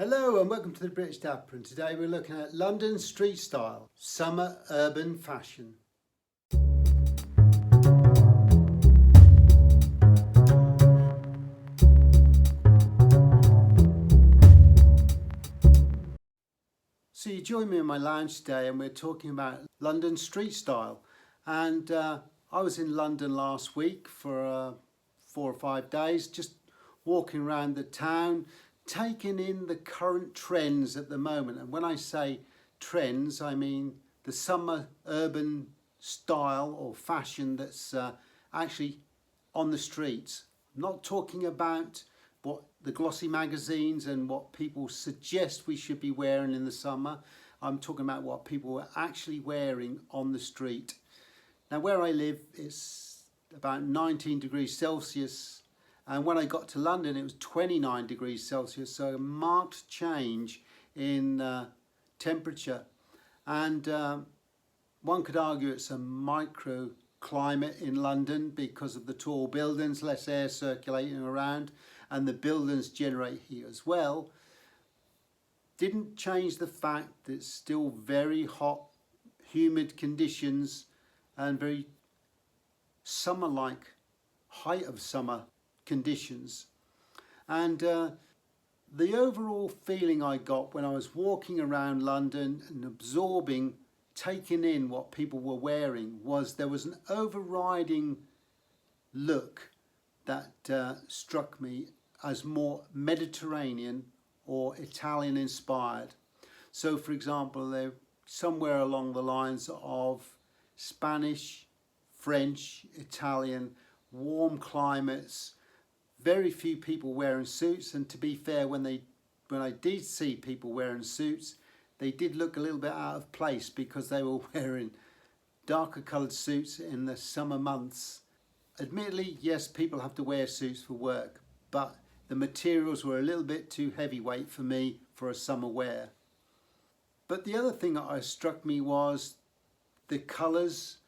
Hello and welcome to the British Dapper, and today we're looking at London street style, summer urban fashion. So you join me in my lounge today and we're talking about London street style. And I was in London last week for 4 or 5 days, just walking around the town, taking in the current trends at the moment. And when I say trends, I mean the summer urban style or fashion that's actually on the streets. I'm not talking about what the glossy magazines and what people suggest we should be wearing in the summer. I'm talking about what people are actually wearing on the street. Now where I live it's about 19 degrees Celsius, and when I got to London it was 29 degrees Celsius, so a marked change in temperature. And one could argue it's a microclimate in London because of the tall buildings, less air circulating around, and the buildings generate heat as well. Didn't change the fact that it's still very hot, humid conditions and very summer-like, height of summer conditions. And the overall feeling I got when I was walking around London and absorbing, taking in what people were wearing, was there was an overriding look that struck me as more Mediterranean or Italian inspired. So for example, they're somewhere along the lines of Spanish, French, Italian, warm climates, very few people wearing suits. And to be fair, when I did see people wearing suits, they did look a little bit out of place because they were wearing darker coloured suits in the summer months. Admittedly, yes, people have to wear suits for work, but the materials were a little bit too heavyweight for me for a summer wear. But the other thing that struck me was the colours,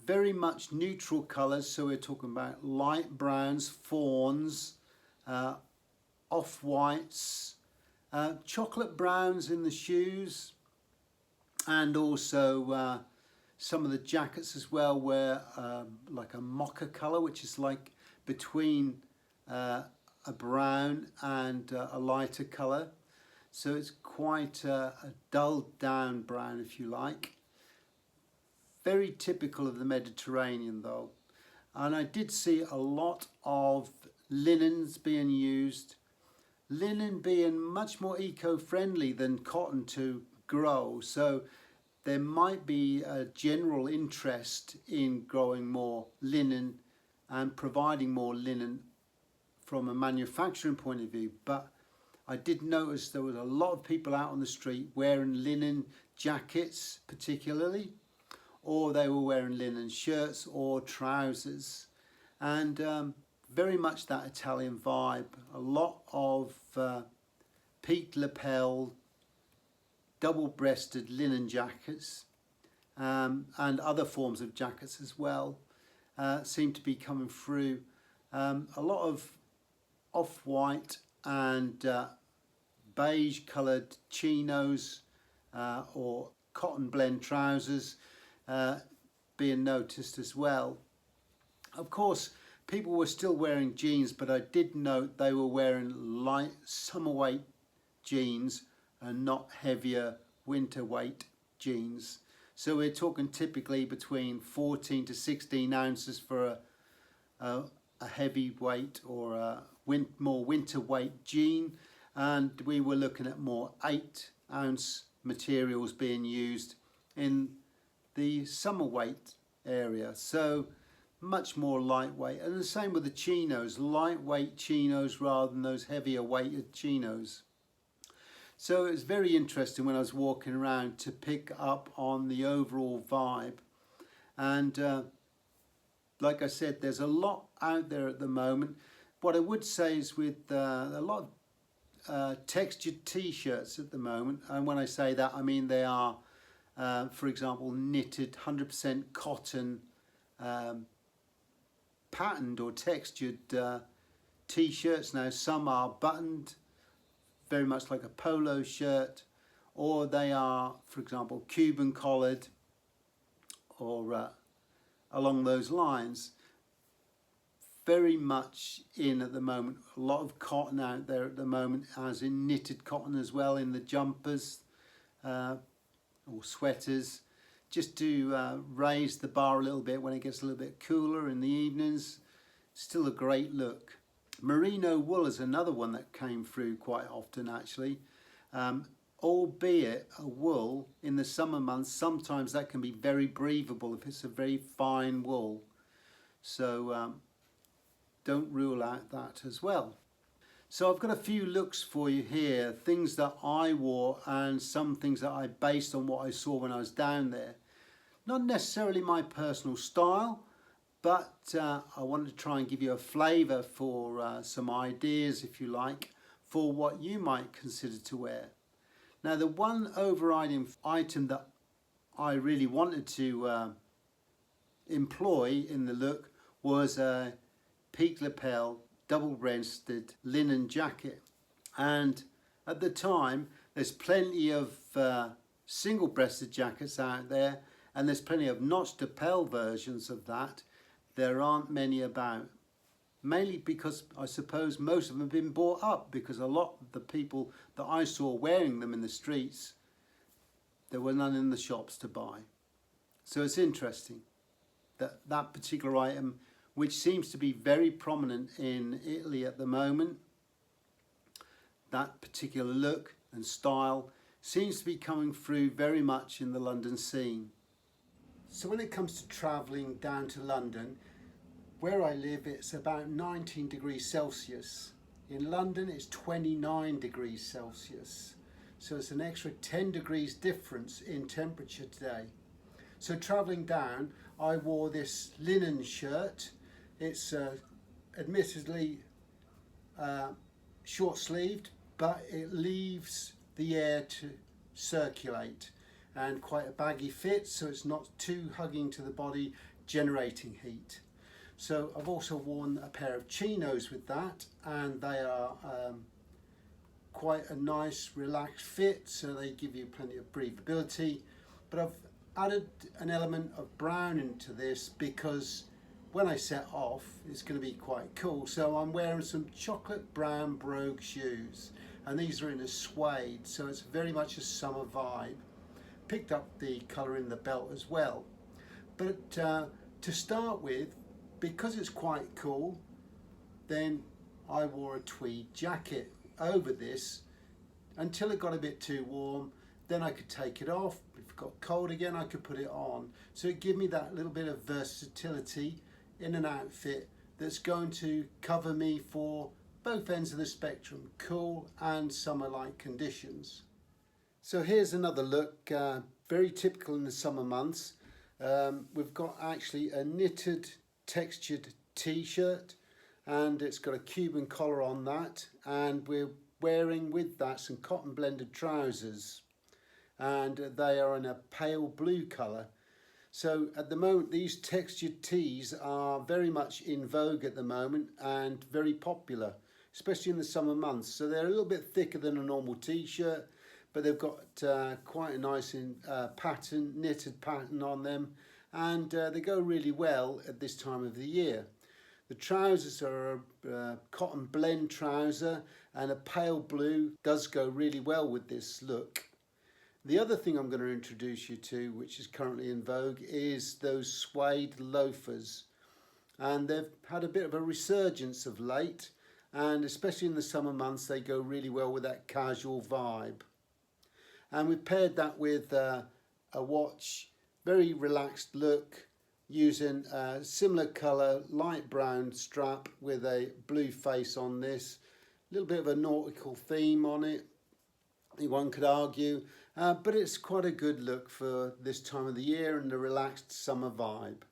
very much neutral colours. So we're talking about light browns, fawns, off-whites, chocolate browns in the shoes, and also some of the jackets as well were like a mocha colour, which is like between a brown and a lighter colour. So it's quite a dulled down brown, if you like. Very typical of the Mediterranean though. And I did see a lot of linens being used. Linen being much more eco-friendly than cotton to grow. So there might be a general interest in growing more linen and providing more linen from a manufacturing point of view, but I did notice there was a lot of people out on the street wearing linen jackets particularly, or they were wearing linen shirts or trousers, and very much that Italian vibe. A lot of peaked lapel, double-breasted linen jackets, and other forms of jackets as well seem to be coming through. A lot of off-white and beige coloured chinos or cotton blend trousers being noticed as well. Of course, people were still wearing jeans, but I did note they were wearing light summer weight jeans and not heavier winter weight jeans. So we're talking typically between 14 to 16 ounces for a heavyweight or a more winter weight jean, and we were looking at more 8-ounce materials being used in the summer weight area, so much more lightweight. And the same with the chinos, lightweight chinos rather than those heavier weighted chinos. So it was very interesting when I was walking around to pick up on the overall vibe. And like I said, there's a lot out there at the moment. What I would say is with a lot of textured t-shirts at the moment, and when I say that I mean they are for example knitted 100% cotton patterned or textured t-shirts. Now some are buttoned very much like a polo shirt, or they are, for example, Cuban collared, or along those lines. Very much in at the moment. A lot of cotton out there at the moment, as in knitted cotton as well in the jumpers or sweaters, just to raise the bar a little bit when it gets a little bit cooler in the evenings. Still a great look. Merino wool is another one that came through quite often actually. Albeit a wool in the summer months, sometimes that can be very breathable if it's a very fine wool. So don't rule out that as well. So I've got a few looks for you here, things that I wore and some things that I based on what I saw when I was down there. Not necessarily my personal style, but I wanted to try and give you a flavour for some ideas, if you like, for what you might consider to wear. Now, the one overriding item that I really wanted to employ in the look was a peak lapel double-breasted linen jacket, and at the time there's plenty of single-breasted jackets out there, and there's plenty of notched lapel versions of that. There aren't many about, mainly because I suppose most of them have been bought up, because a lot of the people that I saw wearing them in the streets, there were none in the shops to buy. So it's interesting that that particular item, which seems to be very prominent in Italy at the moment, that particular look and style seems to be coming through very much in the London scene. So when it comes to travelling down to London, where I live it's about 19 degrees Celsius. In London it's 29 degrees Celsius. So it's an extra 10 degrees difference in temperature today. So travelling down, I wore this linen shirt. It's admittedly short-sleeved, but it leaves the air to circulate, and quite a baggy fit, so it's not too hugging to the body, generating heat. So I've also worn a pair of chinos with that, and they are quite a nice relaxed fit, so they give you plenty of breathability. But I've added an element of brown into this because when I set off it's going to be quite cool. So I'm wearing some chocolate brown brogue shoes, and these are in a suede, so it's very much a summer vibe. Picked up the colour in the belt as well. But to start with, because it's quite cool, then I wore a tweed jacket over this until it got a bit too warm. Then I could take it off. If it got cold again, I could put it on. So it gave me that little bit of versatility in an outfit that's going to cover me for both ends of the spectrum, cool and summer-like conditions. So here's another look, very typical in the summer months. We've got actually a knitted textured t-shirt, and it's got a Cuban collar on that, and we're wearing with that some cotton blended trousers, and they are in a pale blue colour. So at the moment these textured tees are very much in vogue at the moment and very popular, especially in the summer months. So they're a little bit thicker than a normal t-shirt, but they've got quite a nice pattern, knitted pattern on them, and they go really well at this time of the year. The trousers are a cotton blend trouser, and a pale blue does go really well with this look. The other thing I'm going to introduce you to, which is currently in vogue, is those suede loafers, and they've had a bit of a resurgence of late, and especially in the summer months they go really well with that casual vibe. And we've paired that with a watch, very relaxed look, using a similar colour, light brown strap with a blue face on this. A little bit of a nautical theme on it, one could argue, but it's quite a good look for this time of the year and the relaxed summer vibe.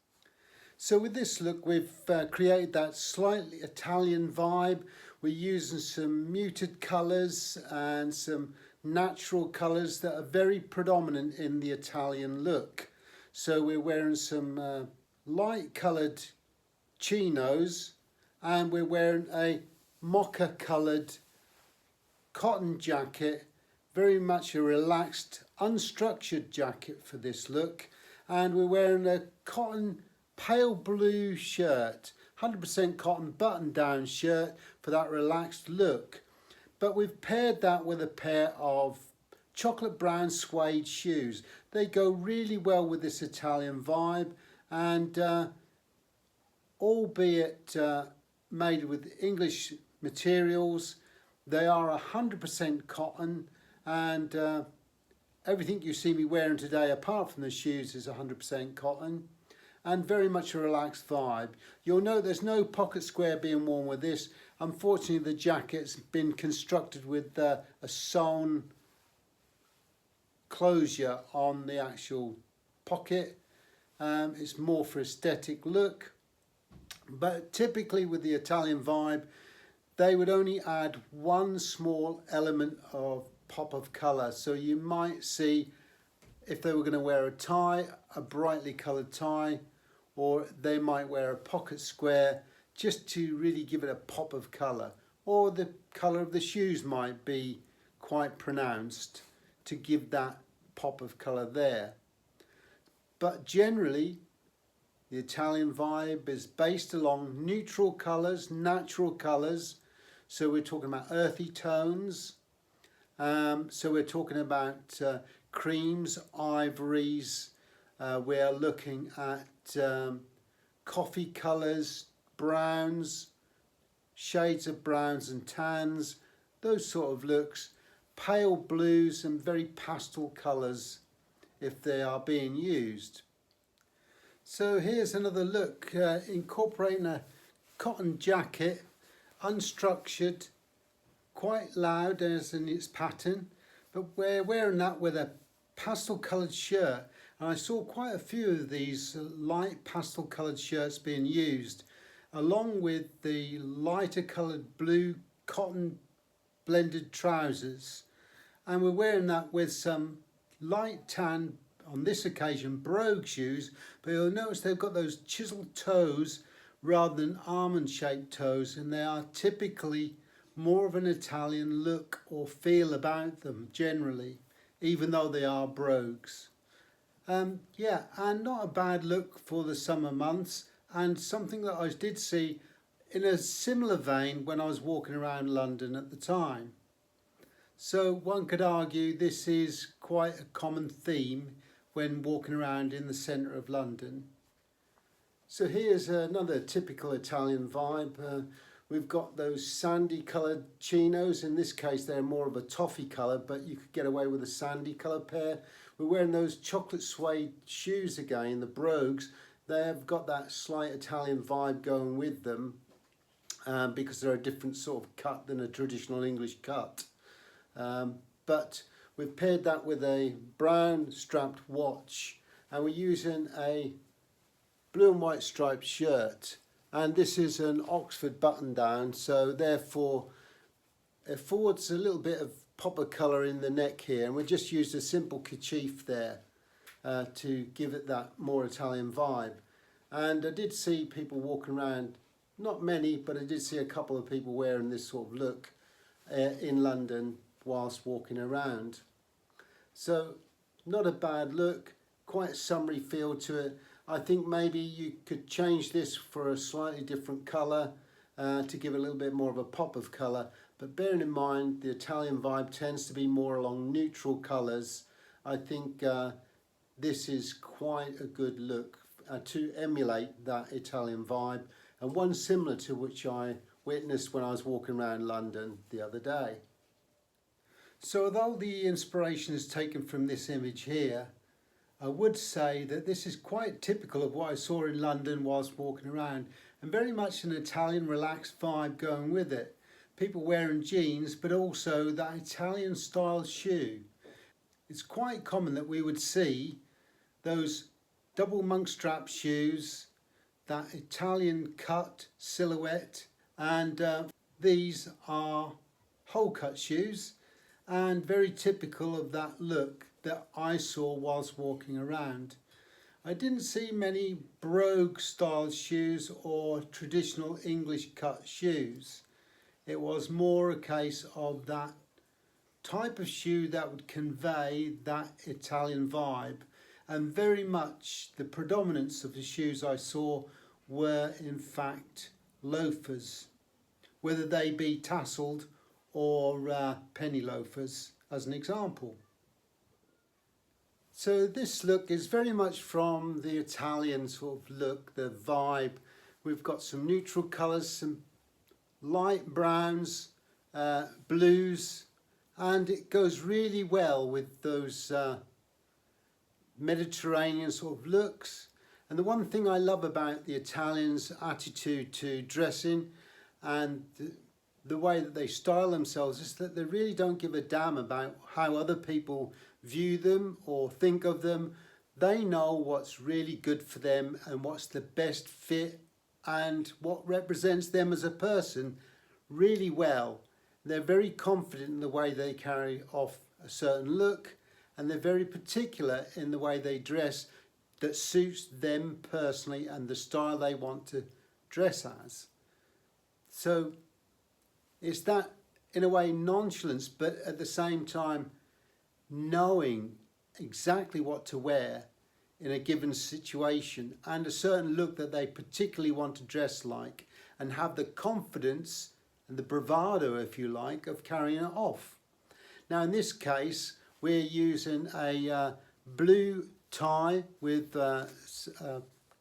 So with this look we've created that slightly Italian vibe. We're using some muted colours and some natural colours that are very predominant in the Italian look. So we're wearing some light coloured chinos, and we're wearing a mocha coloured cotton jacket, very much a relaxed, unstructured jacket for this look. And we're wearing a cotton pale blue shirt, 100% cotton button down shirt for that relaxed look. But we've paired that with a pair of chocolate brown suede shoes. They go really well with this Italian vibe, and albeit made with English materials, they are 100% cotton, and everything you see me wearing today apart from the shoes is 100% cotton, and very much a relaxed vibe. You'll note there's no pocket square being worn with this. Unfortunately, the jacket's been constructed with a sewn closure on the actual pocket. It's more for aesthetic look, but typically with the Italian vibe, they would only add one small element of pop of colour. So you might see, if they were going to wear a tie, a brightly coloured tie, or they might wear a pocket square just to really give it a pop of colour, or the colour of the shoes might be quite pronounced to give that pop of colour there. But generally the Italian vibe is based along neutral colours, natural colours. So we're talking about earthy tones, so we're talking about creams, ivories, we're looking at coffee colours, browns, shades of browns and tans, those sort of looks, pale blues and very pastel colours if they are being used. So here's another look incorporating a cotton jacket, unstructured, quite loud as in its pattern, but we're wearing that with a pastel coloured shirt, and I saw quite a few of these light pastel coloured shirts being used along with the lighter coloured blue cotton blended trousers, and we're wearing that with some light tan, on this occasion, brogue shoes, but you'll notice they've got those chiseled toes rather than almond shaped toes, and they are typically more of an Italian look or feel about them generally, even though they are brogues. Yeah, and not a bad look for the summer months, and something that I did see in a similar vein when I was walking around London at the time. So one could argue this is quite a common theme when walking around in the centre of London. So here's another typical Italian vibe. We've got those sandy coloured chinos. In this case they're more of a toffee colour, but you could get away with a sandy colour pair. We're wearing those chocolate suede shoes again, the brogues. They've got that slight Italian vibe going with them because they're a different sort of cut than a traditional English cut. But we've paired that with a brown strapped watch, and we're using a blue and white striped shirt, and this is an Oxford button down, so therefore it affords a little bit of pop of colour in the neck here, and we just used a simple kerchief there to give it that more Italian vibe. And I did see people walking around, not many, but I did see a couple of people wearing this sort of look in London whilst walking around. So not a bad look, quite a summery feel to it. I think maybe you could change this for a slightly different colour to give a little bit more of a pop of colour, but bearing in mind the Italian vibe tends to be more along neutral colours, I think this is quite a good look to emulate that Italian vibe, and one similar to which I witnessed when I was walking around London the other day. So although the inspiration is taken from this image here, I would say that this is quite typical of what I saw in London whilst walking around, and very much an Italian relaxed vibe going with it. People wearing jeans, but also that Italian style shoe. It's quite common that we would see those double monk strap shoes, that Italian cut silhouette, and these are hole cut shoes, and very typical of that look that I saw whilst walking around. I didn't see many brogue style shoes or traditional English cut shoes. It was more a case of that type of shoe that would convey that Italian vibe, and very much the predominance of the shoes I saw were in fact loafers, whether they be tasseled or penny loafers as an example. So this look is very much from the Italian sort of look, the vibe. We've got some neutral colours, some light browns, blues, and it goes really well with those Mediterranean sort of looks. And the one thing I love about the Italians' attitude to dressing and the way that they style themselves is that they really don't give a damn about how other people view them or think of them. They know what's really good for them and what's the best fit and what represents them as a person really well. They're very confident in the way they carry off a certain look, and they're very particular in the way they dress that suits them personally and the style they want to dress as. So it's that, in a way, nonchalance, but at the same time knowing exactly what to wear in a given situation and a certain look that they particularly want to dress like, and have the confidence and the bravado, if you like, of carrying it off. Now in this case we're using a blue tie with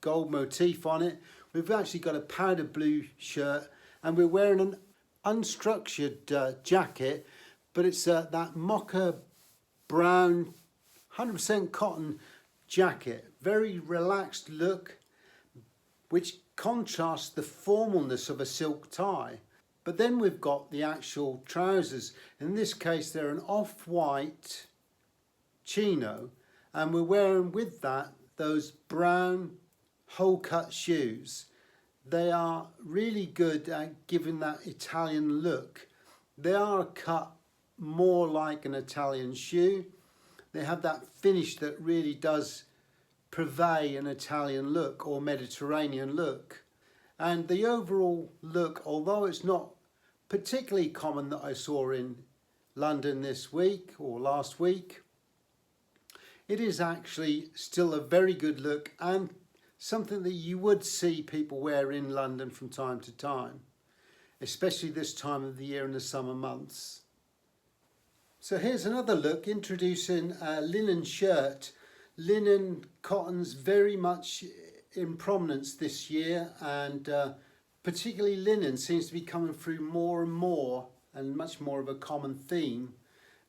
gold motif on it. We've actually got a powder blue shirt, and we're wearing an unstructured jacket, but it's that mocha brown 100% cotton jacket, very relaxed look, which contrasts the formalness of a silk tie. But then we've got the actual trousers. In this case they're an off-white chino, and we're wearing with that those brown hole-cut shoes. They are really good at giving that Italian look. They are cut more like an Italian shoe. They have that finish that really does purvey an Italian look or Mediterranean look. And the overall look, although it's not particularly common that I saw in London this week or last week, it is actually still a very good look and something that you would see people wear in London from time to time, especially this time of the year in the summer months. So here's another look introducing a linen shirt. Linen cotton's very much in prominence this year, and particularly linen seems to be coming through more and more, and much more of a common theme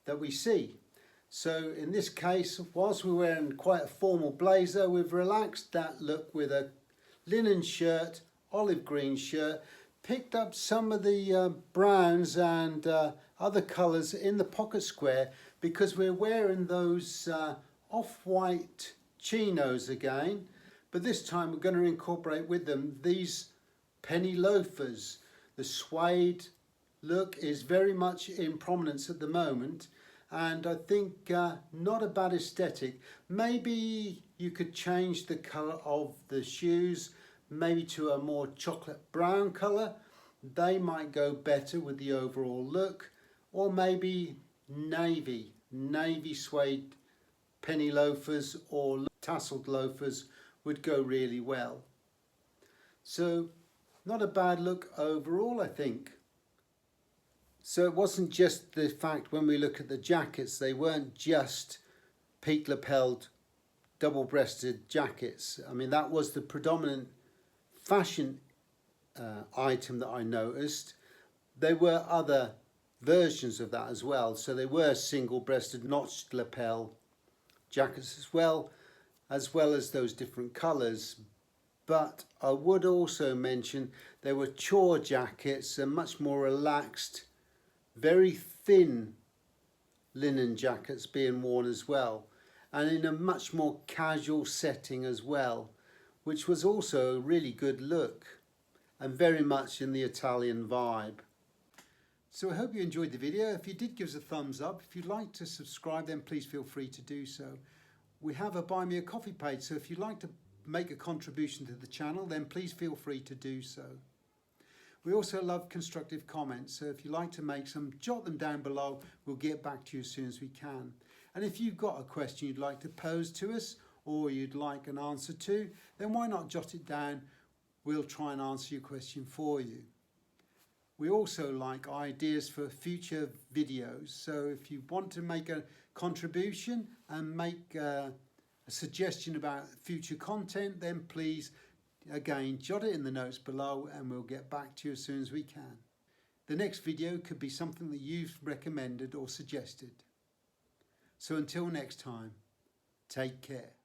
that we see. So in this case, whilst we're wearing quite a formal blazer, we've relaxed that look with a linen shirt, olive green shirt, picked up some of the browns and other colours in the pocket square, because we're wearing those off-white chinos again, but this time we're going to incorporate with them these penny loafers. The suede look is very much in prominence at the moment, and I think not a bad aesthetic. Maybe you could change the colour of the shoes, maybe to a more chocolate brown colour. They might go better with the overall look, or maybe navy suede penny loafers or tasselled loafers would go really well. So not a bad look overall, I think. So it wasn't just the fact when we look at the jackets, they weren't just peak lapelled double-breasted jackets. I mean, that was the predominant fashion item that I noticed. There were other versions of that as well. So they were single-breasted notched lapel jackets as well as those different colours. But I would also mention there were chore jackets and much more relaxed, very thin linen jackets being worn as well, and in a much more casual setting as well, which was also a really good look and very much in the Italian vibe. So I hope you enjoyed the video. If you did, give us a thumbs up. If you'd like to subscribe, then please feel free to do so. We have a Buy Me a Coffee page, so if you'd like to make a contribution to the channel, then please feel free to do so. We also love constructive comments, so if you'd like to make some, jot them down below. We'll get back to you as soon as we can. And if you've got a question you'd like to pose to us or you'd like an answer to, then why not jot it down? We'll try and answer your question for you. We also like ideas for future videos, so if you want to make a contribution and make a suggestion about future content, then please again jot it in the notes below and we'll get back to you as soon as we can. The next video could be something that you've recommended or suggested. So until next time, take care.